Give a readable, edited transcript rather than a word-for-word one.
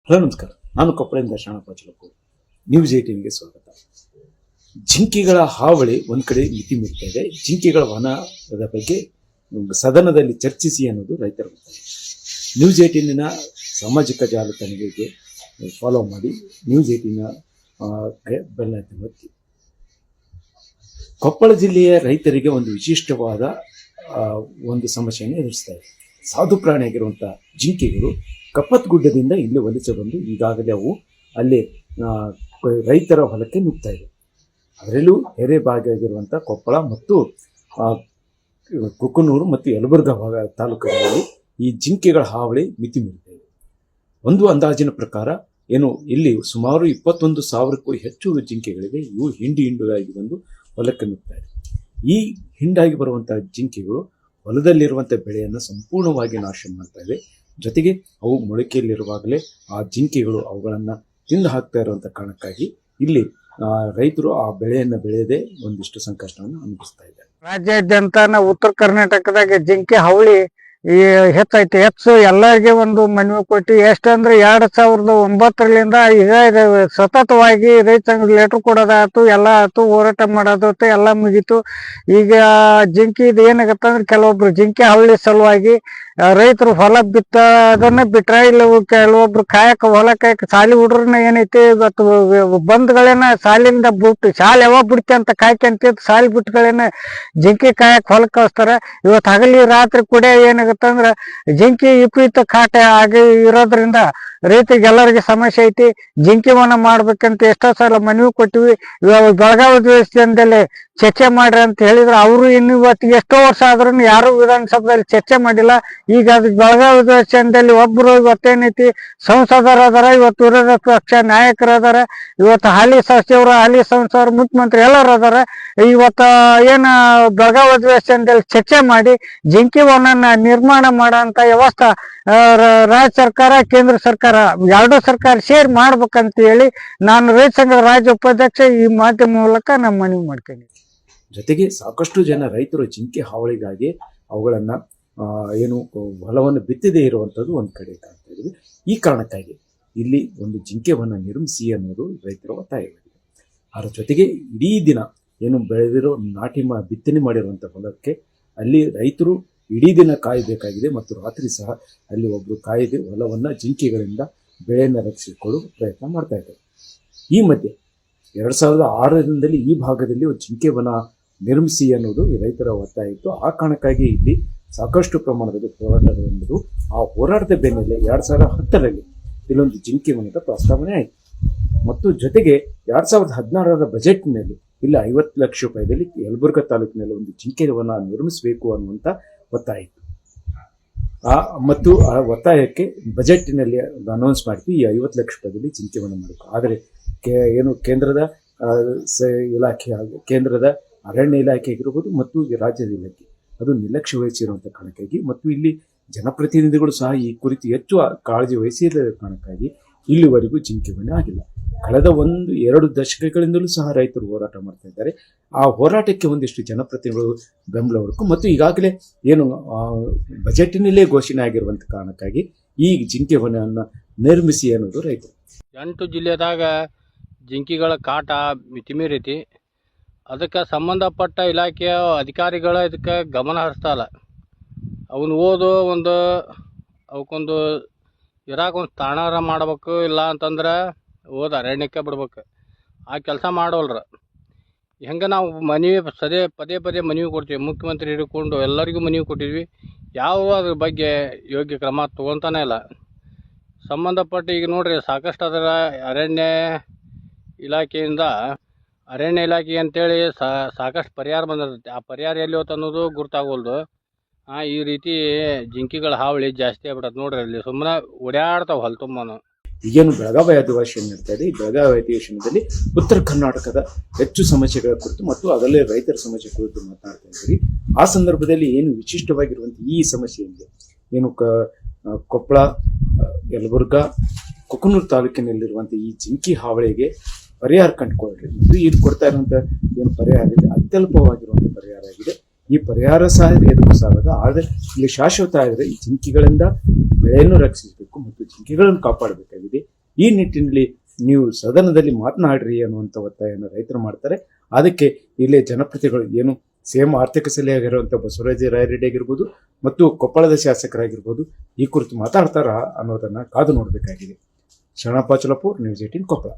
Hello ನಮಸ್ಕಾರ. ನಾನು ಕೊಪ್ಪಳದಿಂದ Shanappa Chilkur. News 18ಗೆ ಸ್ವಾಗತ. ಜಿಂಕೆಗಳ ಹಾವಳಿ ಒಂದ್ ಕಡೆ ಮಿತಿ ಮೀರ್ತಾ ಇದೆ. ಜಿಂಕೆಗಳ ವನದ ಬಗ್ಗೆ ಸದನದಲ್ಲಿ ಚರ್ಚಿಸಿ ಅನ್ನೋದು ರೈತರ ಒತ್ತಾಯ. ನ್ಯೂಸ್ 18ನ ಸಾಮಾಜಿಕ ಜಾಲತಾಣಗಳಿಗೆ ಫಾಲೋ ಮಾಡಿ, ನ್ಯೂಸ್ 18ನ ಬೆಲ್ ಐಕಾನ್ ಒತ್ತಿ. ಕೊಪ್ಪಳ ಜಿಲ್ಲೆಯ ರೈತರಿಗೆ ಒಂದು ವಿಶಿಷ್ಟವಾದ ಒಂದು ಸಮಸ್ಯೆಯನ್ನು ಎದುರಿಸ್ತಾ ಇದೆ. ಸಾಧು ಪ್ರಾಣಿಯಾಗಿರುವಂತಹ ಜಿಂಕೆಗಳು ಕಪ್ಪತ್ಗುಡ್ಡದಿಂದ ಇಲ್ಲಿ ವಲಸೆ ಬಂದು ಈಗಾಗಲೇ ಅವು ಅಲ್ಲಿ ರೈತರ ಹೊಲಕ್ಕೆ ನುಗ್ತಾ ಇದೆ. ಅದರಲ್ಲೂ ಬೇರೆ ಭಾಗಿಯಾಗಿರುವಂಥ ಕೊಪ್ಪಳ ಮತ್ತು ಕುಕನೂರು ಮತ್ತು ಯಲಬುರ್ಗಾ ತಾಲೂಕುಗಳಲ್ಲಿ ಈ ಜಿಂಕೆಗಳ ಹಾವಳಿ ಮಿತಿ ಮೀರ್ತಾ ಇದೆ. ಒಂದು ಅಂದಾಜಿನ ಪ್ರಕಾರ ಇಲ್ಲಿ ಸುಮಾರು 21,000ಕ್ಕೂ ಹೆಚ್ಚು ಜಿಂಕೆಗಳಿವೆ. ಇವು ಹಿಂಡಾಗಿ ಬಂದು ಹೊಲಕ್ಕೆ ನುಗ್ತಾ ಇದೆ. ಈ ಹಿಂಡಾಗಿ ಬರುವಂತಹ ಜಿಂಕೆಗಳು ಹೊಲದಲ್ಲಿರುವಂಥ ಬೆಳೆಯನ್ನು ಸಂಪೂರ್ಣವಾಗಿ ನಾಶ ಮಾಡ್ತಾ ಇವೆ. ಜೊತೆಗೆ ಅವು ಮೊಳಕೆಯಲ್ಲಿರುವಾಗಲೇ ಆ ಜಿಂಕೆಗಳು ಅವುಗಳನ್ನು ತಿಂದು ಹಾಕ್ತಾ ಇರುವಂಥ ಕಾರಣಕ್ಕಾಗಿ ಇಲ್ಲಿ ರೈತರು ಆ ಬೆಳೆಯನ್ನು ಬೆಳೆಯದೆ ಒಂದಿಷ್ಟು ಸಂಕಷ್ಟವನ್ನು ಅನುಭವಿಸ್ತಾ ಇದ್ದಾರೆ. ರಾಜ್ಯಾದ್ಯಂತ ಉತ್ತರ ಕರ್ನಾಟಕದಾಗ ಜಿಂಕೆ ಹಾವಳಿ ಹೆಚ್ಚೈತಿ. ಎಲ್ಲರಿಗೆ ಒಂದು ಮನವಿ ಕೊಟ್ಟು ಎಷ್ಟಂದ್ರೆ 2009ರಿಂದ ಈಗ ಸತತವಾಗಿ ರೈತ ಸಂಘ ಲೆಟರ್ ಕೊಡೋದಾಯ್ತು, ಎಲ್ಲ ಆಯ್ತು, ಹೋರಾಟ ಮಾಡೋದಾಯ್ತು, ಎಲ್ಲ ಮುಗೀತು. ಈಗ ಜಿಂಕೆ ಏನಾಗತ್ತಂದ್ರೆ ಕೆಲವೊಬ್ರು ಜಿಂಕೆ ಹಾವಳಿ ಸಲುವಾಗಿ ರೈತರು ಹೊಲ ಅದನ್ನ ಬಿಟ್ರ, ಇಲ್ಲ ಕೆಲವೊಬ್ರು ಹೊಲ ಕಾಯಕ ಶಾಲಿ ಹುಡ್ರನ್ನ ಏನೈತಿ ಇವತ್ತು ಬಂದ್ಗಳೇನ ಶಾಲಿಂದ ಬಿಟ್ಟು ಶಾಲೆ ಯಾವಾಗ ಬಿಡ್ತಿ ಅಂತ ಕಾಯ್ಕಂತ ಶಾಲಿ ಬಿಟ್ಟುಗಳೇನ ಜಿಂಕೆ ಕಾಯಕ್ ಹೊಲಕ್ ಕಳಿಸ್ತಾರ. ಇವತ್ತು ಹಗಲಿ ರಾತ್ರಿ ಕೂಡ ಏನಾಗತ್ತಂದ್ರ ಜಿಂಕೆ ವಿಪರೀತ ಕಾಟ ಆಗಿ ಇರೋದ್ರಿಂದ ರೈತರಿಗೆ ಎಲ್ಲರಿಗೆ ಸಮಸ್ಯೆ ಐತಿ. ಜಿಂಕೆ ವನ ಮಾಡ್ಬೇಕಂತ ಎಷ್ಟೋ ಸಲ ಮನವಿ ಕೊಟ್ಟಿವಿ. ಇವಾಗ ಬೆಳಗಾವಿ ದೇಶದಲ್ಲಿ ಚರ್ಚೆ ಮಾಡ್ರಿ ಅಂತ ಹೇಳಿದ್ರು. ಅವರು ಇನ್ನು ಇವತ್ತಿಗೆ ಎಷ್ಟೋ ವರ್ಷ ಆದ್ರೂ ಯಾರು ವಿಧಾನಸಭೆಯಲ್ಲಿ ಚರ್ಚೆ ಮಾಡಿಲ್ಲ. ಈಗ ಅದಕ್ಕೆ ಬೆಳಗಾವಿ ದೇಶದಲ್ಲಿ ಒಬ್ರು ಇವತ್ತೇನೈತಿ ಸಂಸದರದಾರ, ಇವತ್ತು ವಿರೋಧ ಪಕ್ಷ ನಾಯಕರದಾರ, ಇವತ್ತು ಹಾಲಿ ಸಚಿವರು, ಹಾಲಿ ಸಂಸದರು, ಮುಖ್ಯಮಂತ್ರಿ ಎಲ್ಲರೂ ಅದಾರ. ಇವತ್ತು ಏನ ಬೆಳಗಾವಿ ಅಧಿವೇಶನದಲ್ಲಿ ಚರ್ಚೆ ಮಾಡಿ ಜಿಂಕೆ ವನನ್ನ ನಿರ್ಮಾಣ ಮಾಡೋಂಥ ವ್ಯವಸ್ಥೆ ರಾಜ್ಯ ಸರ್ಕಾರ, ಕೇಂದ್ರ ಸರ್ಕಾರ ಎರಡೂ ಸರ್ಕಾರ ಸೇರಿ ಮಾಡ್ಬೇಕಂತ ಹೇಳಿ ನಾನು ರೈತ ಸಂಘದ ರಾಜ್ಯ ಉಪಾಧ್ಯಕ್ಷ ಈ ಮಾಧ್ಯಮ ಮೂಲಕ ನಾನು ಮನವಿ ಮಾಡ್ತೀನಿ. ಜೊತೆಗೆ ಸಾಕಷ್ಟು ಜನ ರೈತರು ಜಿಂಕೆ ಹಾವಳಿಗಾಗಿ ಅವುಗಳನ್ನ ಹೊಲವನ್ನು ಬಿತ್ತದೇ ಇರುವಂಥದ್ದು ಒಂದು ಕಡೆ ಕಾಣ್ತಾ ಇದ್ದೀವಿ. ಈ ಕಾರಣಕ್ಕಾಗಿ ಇಲ್ಲಿ ಒಂದು ಜಿಂಕೆವನ್ನು ನಿರ್ಮಿಸಿ ಅನ್ನೋದು ರೈತರ ಒತ್ತಾಯವಾಗಿದೆ. ಅದರ ಜೊತೆಗೆ ಇಡೀ ದಿನ ಬೆಳೆದಿರೋ ಬಿತ್ತನೆ ಮಾಡಿರುವಂಥ ಹೊಲಕ್ಕೆ ಅಲ್ಲಿ ರೈತರು ಇಡೀ ದಿನ ಕಾಯಬೇಕಾಗಿದೆ ಮತ್ತು ರಾತ್ರಿ ಸಹ ಅಲ್ಲಿ ಒಬ್ಬರು ಕಾಯದೆ ಹೊಲವನ್ನು ಜಿಂಕೆಗಳಿಂದ ಬೆಳೆಯನ್ನು ರಕ್ಷಿಸಿಕೊಳ್ಳುವ ಪ್ರಯತ್ನ ಮಾಡ್ತಾ ಇದ್ದಾರೆ. ಈ ಮಧ್ಯೆ 2006ರಿಂದಲೇ ಈ ಭಾಗದಲ್ಲಿ ಒಂದು ಜಿಂಕೆ ವನ ನಿರ್ಮಿಸಿ ಅನ್ನೋದು ರೈತರ ಒತ್ತಾಯ ಇತ್ತು. ಆ ಕಾರಣಕ್ಕಾಗಿ ಇಲ್ಲಿ ಸಾಕಷ್ಟು ಪ್ರಮಾಣದಲ್ಲಿ ಹೋರಾಟಗಳು. ಆ ಹೋರಾಟದ ಬೆನ್ನಲ್ಲೇ 2010ರಲ್ಲಿ ಇಲ್ಲೊಂದು ಜಿಂಕೆ ವನದ ಪ್ರಸ್ತಾವನೆ ಆಯಿತು ಮತ್ತು ಜೊತೆಗೆ 2016ರ ಬಜೆಟ್ನಲ್ಲಿ ಇಲ್ಲಿ 50 ಲಕ್ಷ ರೂಪಾಯಿದಲ್ಲಿ ಯಲಬುರ್ಗಾ ತಾಲೂಕಿನಲ್ಲಿ ಒಂದು ಜಿಂಕೆ ವನ ನಿರ್ಮಿಸಬೇಕು ಅನ್ನುವಂಥ ಒತ್ತಾಯ ಇತ್ತು. ಮತ್ತು ಆ ಒತ್ತಾಯಕ್ಕೆ ಬಜೆಟ್ನಲ್ಲಿ ಅನೌನ್ಸ್ ಮಾಡ್ತೀವಿ ಈ 50 ಲಕ್ಷ ರೂಪಾಯಿದಲ್ಲಿ ಜಿಂಕೆ ವನ ಮಾಡಬೇಕು. ಆದರೆ ಕೇಂದ್ರದ ಇಲಾಖೆ, ಕೇಂದ್ರದ ಅರಣ್ಯ ಇಲಾಖೆ ಆಗಿರ್ಬೋದು ಮತ್ತು ರಾಜ್ಯದ ಇಲಾಖೆ ಅದು ನಿರ್ಲಕ್ಷ್ಯ ವಹಿಸಿರುವಂಥ ಕಾರಣಕ್ಕಾಗಿ ಮತ್ತು ಇಲ್ಲಿ ಜನಪ್ರತಿನಿಧಿಗಳು ಸಹ ಈ ಕುರಿತು ಹೆಚ್ಚು ಕಾಳಜಿ ವಹಿಸಿದ ಕಾರಣಕ್ಕಾಗಿ ಇಲ್ಲಿವರೆಗೂ ಜಿಂಕೆ ವನ ಆಗಿಲ್ಲ. ಕಳೆದ 1-2 ದಶಕಗಳಿಂದಲೂ ಸಹ ರೈತರು ಹೋರಾಟ ಮಾಡ್ತಾ ಇದ್ದಾರೆ. ಆ ಹೋರಾಟಕ್ಕೆ ಒಂದಿಷ್ಟು ಜನಪ್ರತಿನಿಧಿಗಳು ಬೆಂಬಲ ಹುಡುಕು ಮತ್ತು ಈಗಾಗಲೇ ಬಜೆಟ್ನಲ್ಲೇ ಘೋಷಣೆ ಆಗಿರುವಂಥ ಕಾರಣಕ್ಕಾಗಿ ಈ ಜಿಂಕೆ ವನವನ್ನು ನಿರ್ಮಿಸಿ ಅನ್ನೋದು ರೈತರು. 8 ಜಿಲ್ಲೆದಾಗ ಜಿಂಕೆಗಳ ಕಾಟ ಮಿತಿಮೀರೈತಿ. ಅದಕ್ಕೆ ಸಂಬಂಧಪಟ್ಟ ಇಲಾಖೆಯ ಅಧಿಕಾರಿಗಳು ಇದಕ್ಕೆ ಗಮನ ಹರಿಸ್ತಾಯಿಲ್ಲ. ಅವನು ಅವಕ್ಕೊಂದು ಇರಾಕೊಂದು ತಾಣಾರ ಮಾಡ್ಬೇಕು, ಇಲ್ಲ ಅಂತಂದ್ರೆ ಅರಣ್ಯಕ್ಕೆ ಬಿಡ್ಬೇಕು. ಆ ಕೆಲಸ ಮಾಡೋಲ್ರ. ಹೆಂಗೆ ನಾವು ಪದೇ ಪದೇ ಮನವಿ ಕೊಡ್ತೀವಿ, ಮುಖ್ಯಮಂತ್ರಿ ಹಿಡ್ಕೊಂಡು ಎಲ್ಲರಿಗೂ ಮನವಿ ಕೊಟ್ಟಿದ್ವಿ. ಯಾವ ಅದ್ರ ಬಗ್ಗೆ ಯೋಗ್ಯ ಕ್ರಮ ತೊಗೊತಾನೆ ಇಲ್ಲ. ಸಂಬಂಧಪಟ್ಟ ಈಗ ನೋಡ್ರಿ, ಸಾಕಷ್ಟು ಅದರ ಅರಣ್ಯ ಇಲಾಖೆ ಅಂತೇಳಿ ಸಾಕಷ್ಟು ಪರಿಹಾರ ಬಂದಿರ್ತೈತಿ. ಆ ಪರಿಹಾರ ಎಲ್ಲಿ ಹೋತ ಅನ್ನೋದು ಗುರ್ತಾಗೋಲ್ದು. ಈ ರೀತಿ ಜಿಂಕೆಗಳ ಹಾವಳಿ ಜಾಸ್ತಿ ಆಗ್ಬಿಟ್ಟದ ನೋಡ್ರಿ. ಅಲ್ಲಿ ಸುಮ್ಮನೆ ಓಡಾಡ್ತಾವ ಹೊಲ ತುಂಬಾನು. ಈಗೇನು ಬೆಳಗಾವಿ ಅಧಿವೇಶನ ನಡೀತಾ ಇದೆ, ಈ ಬೆಳಗಾವಿ ಅಧಿವೇಶನದಲ್ಲಿ ಉತ್ತರ ಕರ್ನಾಟಕದ ಹೆಚ್ಚು ಸಮಸ್ಯೆಗಳ ಕುರಿತು ಮತ್ತು ಅದರಲ್ಲೇ ರೈತರ ಸಮಸ್ಯೆ ಕುರಿತು ಮಾತನಾಡ್ತಾ ಇದ್ದೀವಿ. ಆ ಸಂದರ್ಭದಲ್ಲಿ ವಿಶಿಷ್ಟವಾಗಿರುವಂಥ ಈ ಸಮಸ್ಯೆಯಿಂದ ಕೊಪ್ಪಳ, ಯಲಬುರ್ಗಾ, ಕುಕನೂರು ತಾಲೂಕಿನಲ್ಲಿರುವಂಥ ಈ ಜಿಂಕೆ ಹಾವಳಿಗೆ ಪರಿಹಾರ ಕಂಡುಕೊಳ್ಳ್ರಿ. ಮತ್ತು ಇಲ್ಲಿ ಕೊಡ್ತಾ ಇರುವಂಥ ಪರಿಹಾರ ಇದೆ ಅತ್ಯಲ್ಪವಾಗಿರುವಂಥ ಪರಿಹಾರ ಆಗಿದೆ. ಈ ಪರಿಹಾರ ಸಹ ಎದುರು ಸಾಗದ. ಆದರೆ ಇಲ್ಲಿ ಶಾಶ್ವತ ಆದರೆ ಈ ಜಿಂಕೆಗಳಿಂದ ಬೆಳೆಯನ್ನು ರಕ್ಷಿಸಬೇಕು ಮತ್ತು ಜಿಂಕೆಗಳನ್ನು ಕಾಪಾಡಬೇಕಾಗಿದೆ. ಈ ನಿಟ್ಟಿನಲ್ಲಿ ನೀವು ಸದನದಲ್ಲಿ ಮಾತನಾಡ್ರಿ ಅನ್ನುವಂಥ ಒತ್ತಾಯವನ್ನು ರೈತರು ಮಾಡ್ತಾರೆ. ಅದಕ್ಕೆ ಇಲ್ಲೇ ಜನಪ್ರತಿನಿಧಿಗಳು ಏನು ಸೇಮ್ ಆರ್ಥಿಕ ಸಲಹೆಯಾಗಿರುವಂಥ ಬಸವರಾಜ ರಾಯರೆಡ್ಡಿ ಆಗಿರ್ಬೋದು ಮತ್ತು ಕೊಪ್ಪಳದ ಶಾಸಕರಾಗಿರ್ಬೋದು ಈ ಕುರಿತು ಮಾತಾಡ್ತಾರಾ ಅನ್ನೋದನ್ನ ಕಾದು ನೋಡಬೇಕಾಗಿದೆ. ಶರಣಪ್ಪ ಚಲಪೂರ್, ನ್ಯೂಸ್ 18 ಕೊಪ್ಪಳ.